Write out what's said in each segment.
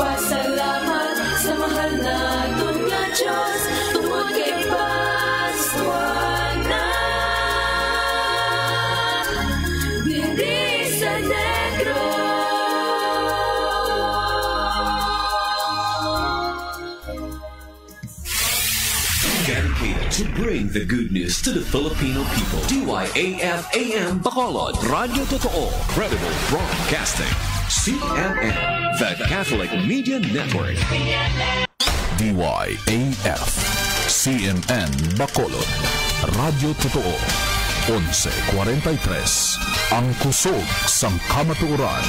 Nagpasalamat sa mahal naton nga Diyos tungod kay Pasko na diri sa Negro. Dedicated to bring the good news to the Filipino people. DYAF-AM Bacolod, Radio Totoo, Credible Broadcasting. CNN, the Catholic Media Network. DYAF, CNN Bacolod, Radio Totoo, 11:43, ang kusog sang kamatuoran.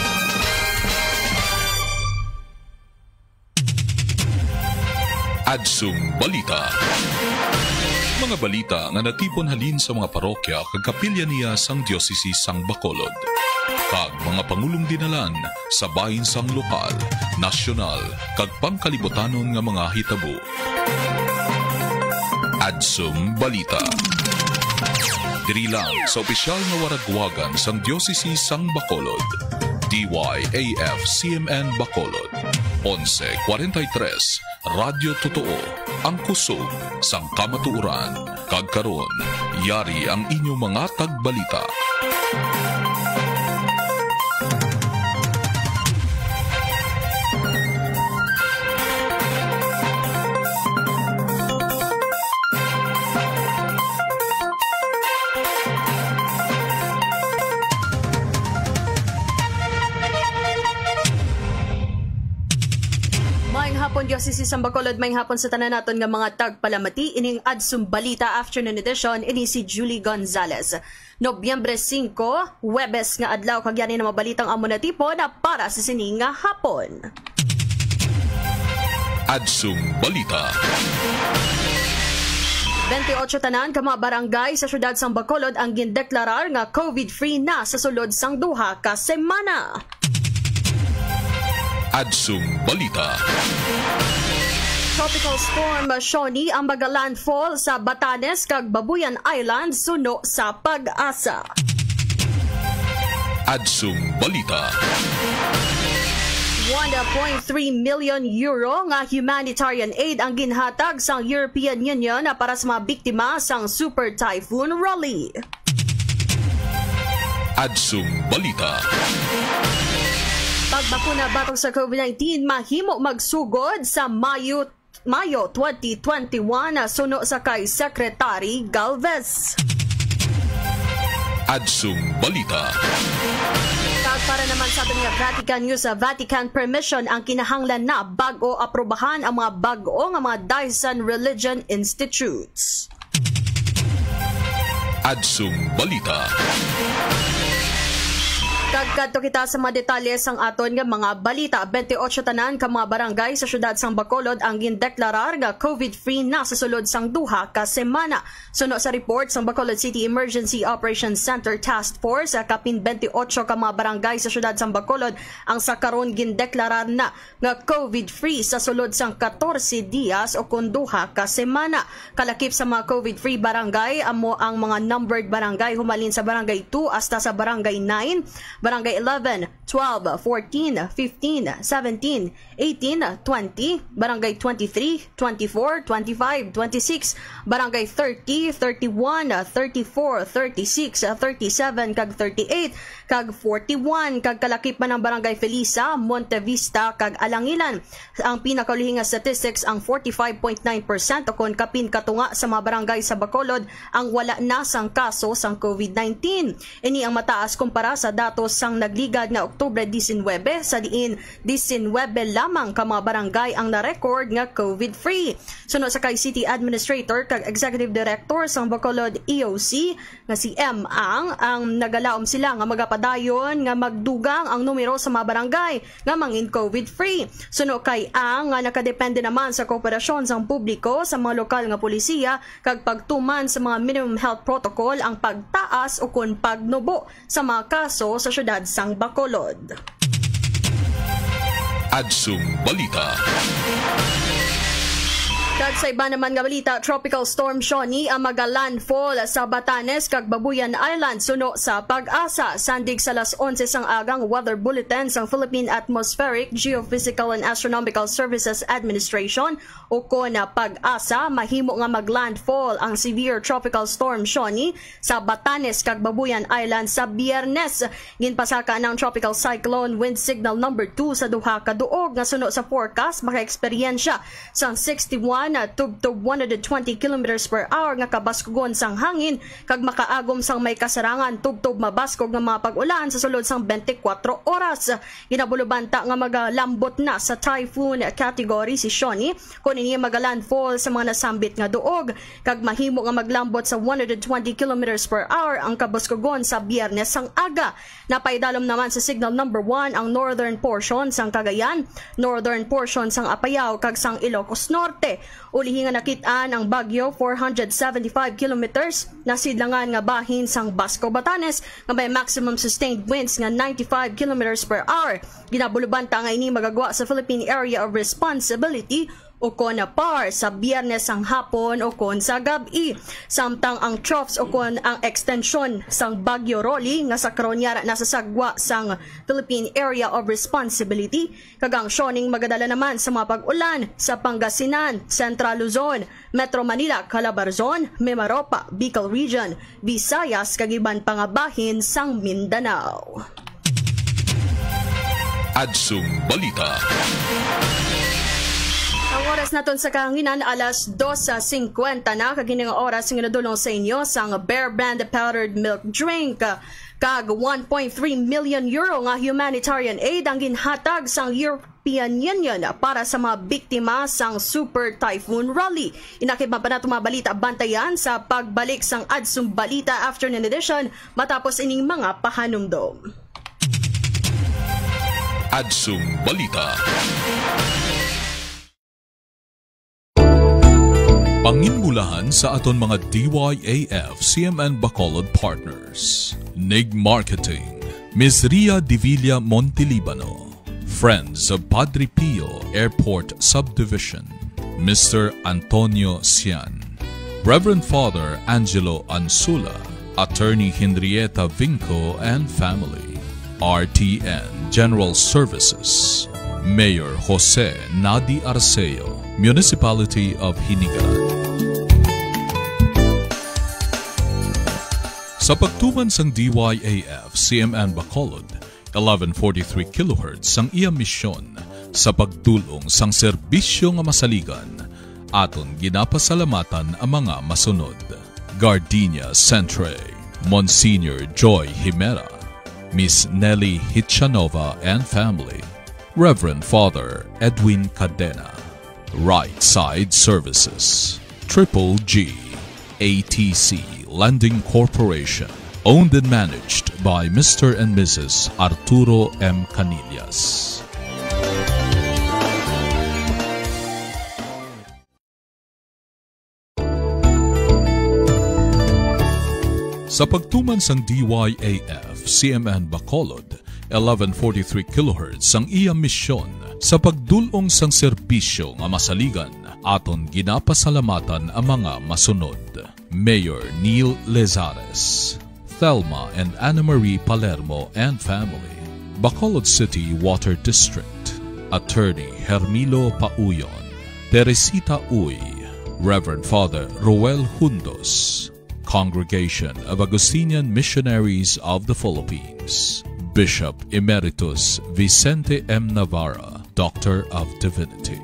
Adsum Balita. Mga balita nga natipon halin sa mga parokya kag kapilya niya sang Diocese sang Bacolod. Kag mga pangulong dinalan sa bahin sang lokal, nasyonal, kag pangkalibutanon nga mga hitabo. Adsum Balita. Diri lang sa opisyal nga waragwagan sang Diocese sang Bacolod. DYAF CMN Bacolod. 11:43, Radio Totoo, ang kusog sang kamatuoran. Kag karon, yari ang inyong mga tagbalita. Diocese sang Bacolod, may hapon sa tanan naton nga mga tagpalamati ining Adsum Balita Afternoon Edition ini si Julie Gonzalez. Nobyembre 5, Huwebes nga adlaw kag yani na mabalitang amo na tipo na para sa sining nga hapon. Adsum Balita. 28 tanan ka mga barangay sa syudad sang Bacolod ang gindeklarar nga COVID-free na sa sulod sang duha ka semana. Adsum Balita. Tropical Storm Shawnee ang magalandfall sa Batanes kag Babuyan Island suno sa Pag-asa. Adsum Balita. 1.3 million euro nga humanitarian aid ang ginhatag sang European Union para sa mga biktima sang Super Typhoon Raleigh. Adsum Balita. Pagbakuna batong sa COVID-19 mahimo magsugod sa Mayo 2021 suno sa kay Secretary Galvez. Adsum Balita. Kag para naman sa ating Vatican News, Vatican permission ang kinahanglan na bago aprobahan ang mga bago nga mga Diocesan Religion Institutes. Adsum Balita. Kagkadto kita sa mga detalye sang aton nga mga balita. 28 tanan ka mga barangay sa syudad sang Bacolod ang gindeklarar nga COVID-free na sa sulod sang duha ka semana. Suno sa report sang Bacolod City Emergency Operations Center Task Force, kapin 28 ka mga barangay sa syudad sang Bacolod ang sa karon gindeklarar na nga COVID-free sa sulod sang 14 dias o kun duha ka semana. Kalakip sa mga COVID-free barangay amo ang mga numbered barangay humalin sa barangay 2 hasta sa barangay 9, Barangay 11, 12, 14, 15, 17, 18, 20, Barangay 23, 24, 25, 26, Barangay 30, 31, 34, 36, 37, kag 38, kag 41, kag kalakip man ang Barangay Felisa, Monte Vista, kag Alangilan. Ang pinakaulihing statistics ang 45.9% o kon kapin katunga sa mga barangay sa Bacolod ang wala na sang kaso sang COVID-19. Ini ang mataas kumpara sa datos sang nagligad na Oktubre 19 sa diin 19 lamang ka mga barangay ang na-record nga COVID-free. Sunod sa kay City Administrator kag Executive Director sang Bacolod EOC nga si M. ang nagalaom sila nga magapadayon nga magdugang ang numero sa mga barangay nga mangin COVID-free. Sunod kay ang nga nakadepende naman sa kooperasyon sang publiko sa mga lokal nga pulisiya kag pagtuman sa mga minimum health protocol ang pagtaas o kun pagnubo sa mga kaso sa syudad sang Bacolod. Adsum Balita. Kag sa iba naman nga balita, Tropical Storm Shawnee ang maga-landfall sa Batanes kag Babuyan Island suno sa Pag-asa. Sandig sa alas 11 sang agang weather bulletin sang Philippine Atmospheric, Geophysical and Astronomical Services Administration o CONA Pag-asa, mahimo nga mag-landfall ang severe Tropical Storm Shawnee sa Batanes kag Babuyan Island sa Biyernes. Ginpasaka ng Tropical Cyclone Wind Signal number 2 sa duha ka duog nga suno sa forecast maka-eksperyensya sang 61 tub 120 kilometers per hour nga kabaskugon sang hangin kag makaagom sang may kasarangan tub mabaskog nga mga pag-ulan sa sulod sang 24 oras. Ginabulubanta nga magalambot na sa typhoon category si Shawnee kung ini magalandfall sa mga nasambit nga duog kag mahimo nga maglambot sa 120 kilometers per hour ang kabaskugon sa Biyernes sang aga. Napaidalom naman sa signal number 1 ang northern portion sang Cagayan, northern portion sang Apayao kag sang Ilocos Norte. Ulihi nga nakitaan ang bagyo 475 kilometers na sidlangan nga bahin sang Basco, Batanes nga may maximum sustained winds nga 95 kilometers per hour. Ginabulubanta nga ini magagwa sa Philippine Area of Responsibility o CONAPAR sa Biyernes sang hapon o kon sa gabi. Samtang ang troughs o kon ang extension sang Bagyo Rolly nga sa karonyara nasa sagwa sang Philippine Area of Responsibility kagang Shawnee magadala naman sa mga pag-ulan sa Pangasinan, Central Luzon, Metro Manila, Calabarzon, Mimaropa, Bicol Region, Visayas kag iban pangabahin sang Mindanao. Adsum Balita. Ang oras naton sa kahanginan alas 2:50 na kagining oras nga nadulong sa inyo sang Bear Brand powdered milk drink. Kag 1.3 million euro nga humanitarian aid ang ginhatag sang European Union para sa mga biktima sang Super Typhoon Raleigh. Inakiban pa nato mga balita bantayan sa pagbalik sang Adsum Balita Afternoon Edition matapos ining mga pahanumdom. Adsum Balita. Panginmulahan sa aton mga DYAF CMN Bacolod partners. NIG Marketing, Ms. Ria Divilla Montelibano, Friends of Padre Pio Airport Subdivision, Mr. Antonio Cian, Reverend Father Angelo Ansula, Attorney Henrietta Vinco and family, RTN General Services, Mayor Jose Nadi Arceo, Municipality of Hinigaran. Sa pagtuman sang DYAF CMN Bacolod, 1143 kHz sang iya misyon sa pagdulong sang serbisyo nga masaligan, aton ginapasalamatan ang mga masunod. Gardenia Centre, Monsignor Joy Himera, Miss Nelly Hitchanova and family, Reverend Father Edwin Cadena, Right Side Services, Triple G, ATC Lending Corporation, owned and managed by Mr. and Mrs. Arturo M. Canillas. Sa pagtuman sang DYAF CMN Bacolod, 1143 kHz sang iya misyon sa pagdulong sang serbisyo nga masaligan, aton ginapasalamatan ang mga masunod. Mayor Neil Lezares, Thelma and Anna Marie Palermo and family, Bacolod City Water District, Attorney Hermilo Pauyon, Teresita Uy, Reverend Father Roel Hundos, Congregation of Augustinian Missionaries of the Philippines, Bishop Emeritus Vicente M. Navarra, Doctor of Divinity.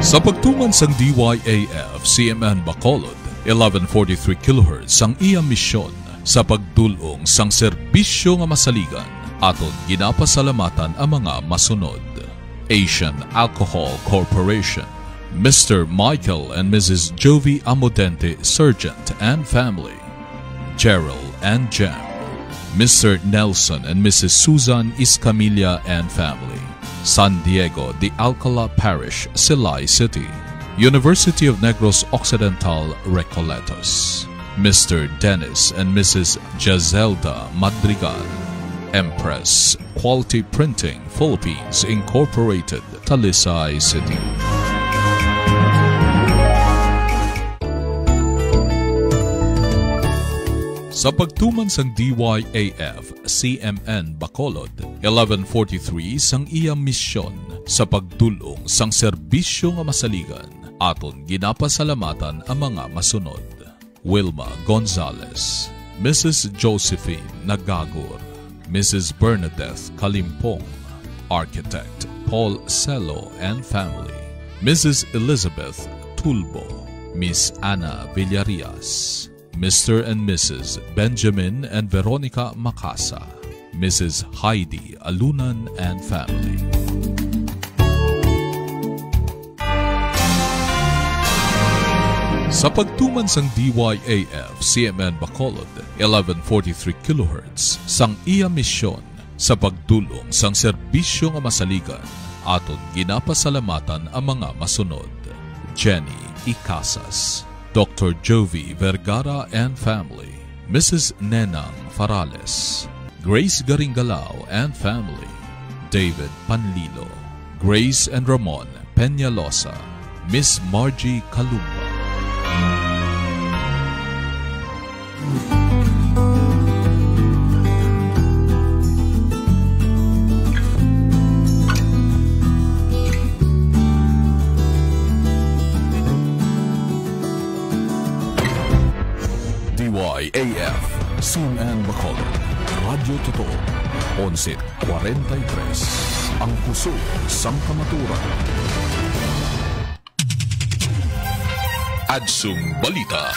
Sa pagtuman sang DYAF CMN Bacolod, 1143 kHz sang iya misyon sa pagdulong sang serbisyo nga masaligan, aton ginapasalamatan ang mga masunod. Asian Alcohol Corporation, Mr. Michael and Mrs. Jovi Amodente Sergeant and family, Gerald and Jam, Mr. Nelson and Mrs. Susan Iscamilla and family, San Diego de Alcala Parish, Silay City, University of Negros Occidental, Recoletos, Mr. Dennis and Mrs. Jazelda Madrigal, Empress Quality Printing Philippines Incorporated, Talisay City. Sa pagtuman sang DYAF CMN Bacolod, 1143 sang iya misyon sa pagdulong sang serbisyo nga masaligan, aton ginapasalamatan ang mga masunod. Wilma Gonzalez, Mrs. Josephine Nagagor, Mrs. Bernadette Kalimpong, Architect Paul Celo and family, Mrs. Elizabeth Tulbo, Miss Ana Villarias, Mr. and Mrs. Benjamin and Veronica Macasa, Mrs. Heidi Alunan and family. Sa pagtuman sang DYAF CMN Bacolod, 1143 kHz sang iya misyon sa pagdulong sang serbisyo nga masaligan, aton ginapasalamatan ang mga masunod. Jenny Icasas, Dr. Jovi Vergara and family, Mrs. Nenang Farales, Grace Garingalao and family, David Panlilo, Grace and Ramon Peñalosa, Miss Margie Kalumba. DYAF CMN Bacolod, Radyo Totoo, 11:43, ang puso sang kamaturan. Adsum Balita.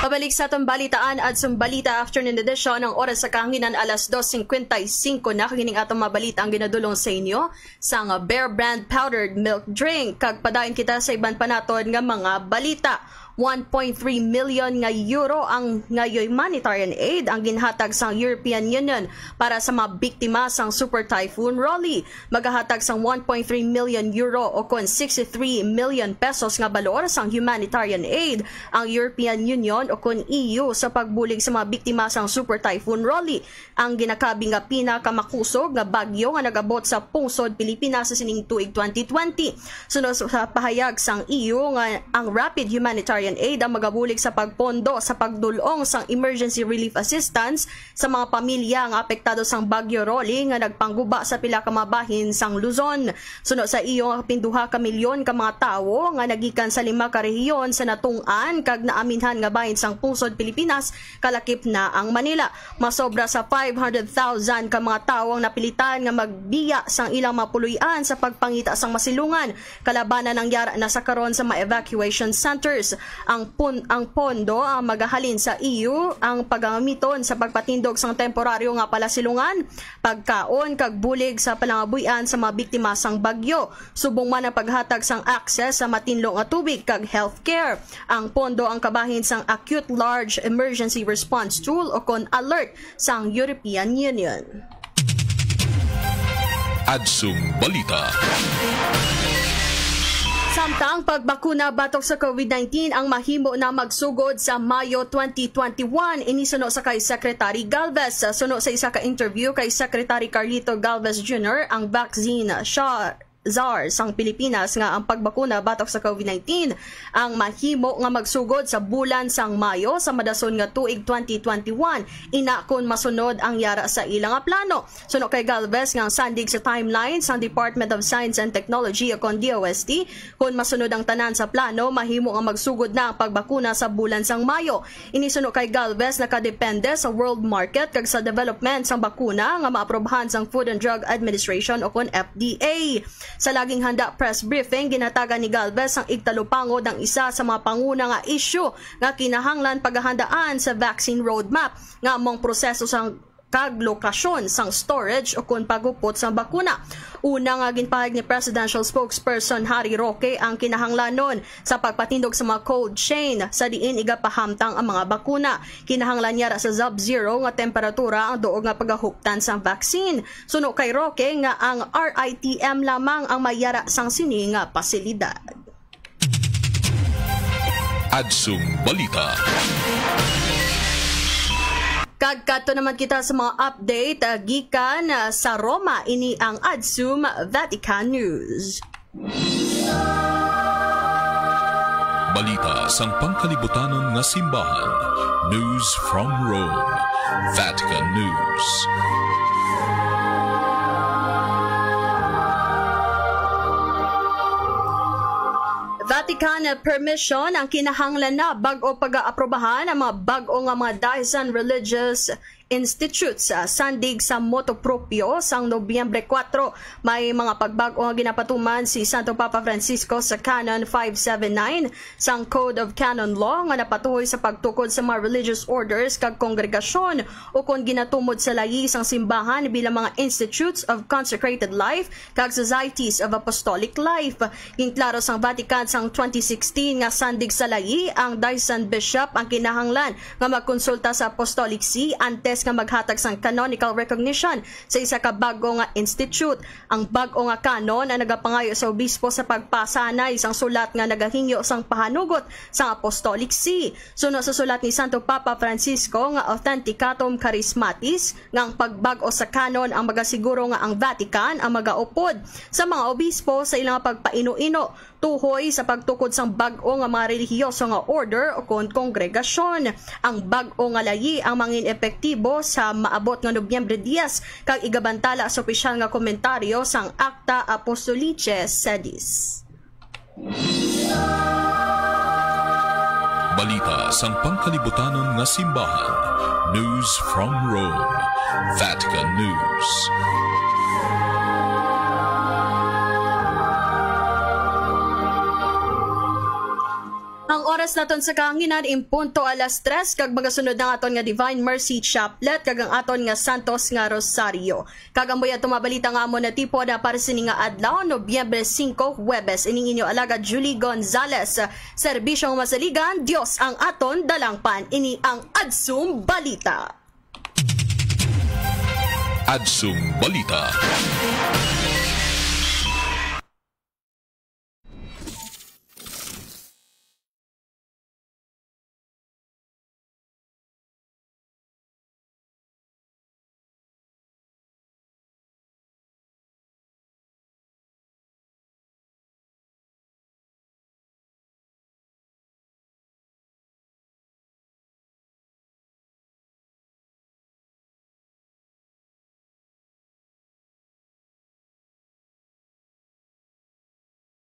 Pabalik sa atong balitaan at Balita afternoon edition ng oras sa kahanginan alas 2:55 na kagining atong mabalita ang ginadulong sa inyo sa Bear Brand powdered milk drink. Kag padayon kita sa iban pa naton nga mga balita. 1.3 million nga euro ang ngayoy humanitarian aid ang ginhatag sang European Union para sa mga biktima sang Super Typhoon Rolly. Magahatag sang 1.3 million euro o kon 63 million pesos nga balor sang humanitarian aid ang European Union o kon EU sa pagbulig sa mga biktima sang Super Typhoon Rolly. Ang ginakabi nga pinakamakusog nga bagyo nga nagabot sa pungsod Pilipinas sa sining tuig 2020. Sunod sa pahayag sang EU nga ang rapid humanitarian aid ang magabulig sa pagpondo sa pagdulong sang emergency relief assistance sa mga pamilya nga apektado sang bagyo Rolly nga nagpangguba sa pila ka mabahin sang Luzon. Sunod sa iyo nga 2 ka milyon ka mga tawo nga nagikan sa 5 ka rehiyon sa natung-an kag naaminhan nga bahin sang pungsod Pilipinas, kalakip na ang Manila. Masobra sa 500,000 ka mga tawo ang napilitan nga magbiya sang ilang mapuluyan sa pagpangita sang masilungan. Kalabanan ang yara na sa karon sa mga evacuation centers. Ang pondo ang magahalin sa EU ang pagamiton sa pagpatindog sang temporaryo nga palasilungan, pagkaon kag bulig sa palangabuyan sa mga biktima sang bagyo. Subong man ang paghatag sang access sa matinlo nga tubig kag healthcare. Ang pondo ang kabahin sang Acute Large Emergency Response Tool o kon ALERT sang European Union. Adsum Balita. Samtang pagbakuna batok sa COVID-19 ang mahimo na magsugod sa Mayo 2021, inisuno sa kay Secretary Galvez. Suno sa isa ka interview kay Secretary Carlito Galvez Jr. ang vaccine SARS sang Pilipinas nga ang pagbakuna batok sa COVID-19 ang mahimo nga magsugod sa bulan sang Mayo sa madason nga tuig 2021 ina kun masunod ang yara sa ilang nga plano. Suno kay Galvez nga sandig sa timeline sang Department of Science and Technology o kon DOST kun masunod ang tanan sa plano mahimo nga magsugod na ang pagbakuna sa bulan sang Mayo. Inisuno kay Galvez nakadepende sa world market kag sa development sang bakuna nga maaprobahan sang Food and Drug Administration o kon FDA. Sa laging handa press briefing, ginatagan ni Galvez ang igtalupangod ng isa sa mga panguna nga issue nga kinahanglan paghahandaan sa vaccine roadmap nga among proseso sang kag lokasyon sang storage o kun pagupot sang bakuna. Una nga ginpahayag ni Presidential Spokesperson Harry Roque ang kinahanglanon sa pagpatindog sa mga cold chain sa diin igapahamtang ang mga bakuna. Kinahanglan niya sa sub-zero nga temperatura ang duog nga paghahuptan sang vaccine. Suno kay Roque nga ang RITM lamang ang mayara sang sini nga pasilidad. Adsum Balita. Kagkato naman kita sa mga update gikan sa Roma, ini ang Adsum Vatican News. Balita sang pangkalibutanon nga simbahan. News from Rome. Vatican News. Vatican permission ang kinahanglan na bag-o pag-aaprobahan ang mga bag-o nga mga diocesan religious institutes sandig sa motopropyo sang Nobyembre 4. May mga pagbago nga ginapatuman si Santo Papa Francisco sa Canon 579 sang Code of Canon Law nga napatuhoy sa pagtukod sa mga religious orders kag kongregasyon o kung ginatumod sa layi sang simbahan bilang mga institutes of consecrated life kag societies of apostolic life. Ginklaro sang Vatican sang 2016 nga sandig sa layi ang diocesan bishop ang kinahanglan nga magkonsulta sa Apostolic See antes nga maghatag sang canonical recognition sa isa ka bago nga institute. Ang bago nga kanon ang nagapangayo sa obispo sa pagpasanay sang sulat nga nagahingyo sang pahanugot sang Apostolic See. Suno sa sulat ni Santo Papa Francisco nga Authenticatum Charismatis nga ang pagbago sa kanon ang magasiguro nga ang Vatican ang magaupod sa mga obispo sa ilang pagpaino-ino tuhoy sa pagtukod sang bag-o nga mga relihiyoso nga order o kongregasyon. Ang bag-o nga layi ang mangin epektibo sa maabot nga Nobyembre 10 kag igabantala sa opisyal nga komentaryo sang Acta Apostolicae Sedis. Balita sang pangkalibutanon nga simbahan. News from Rome. Vatican News. Ang oras naton sa kahanginan impunto alas 3 kag magasunod ng aton nga Divine Mercy Chaplet kag ang aton nga Santos nga Rosario. Kag ang buya tumabalita nga amo na tipo na para sini nga adlaw Nobyembre 5 Huwebes ining inyo alaga Julie Gonzales. Serbisyong masaligan, Dios ang aton dalangpan. Ini ang Adsum Balita. Adsum Balita.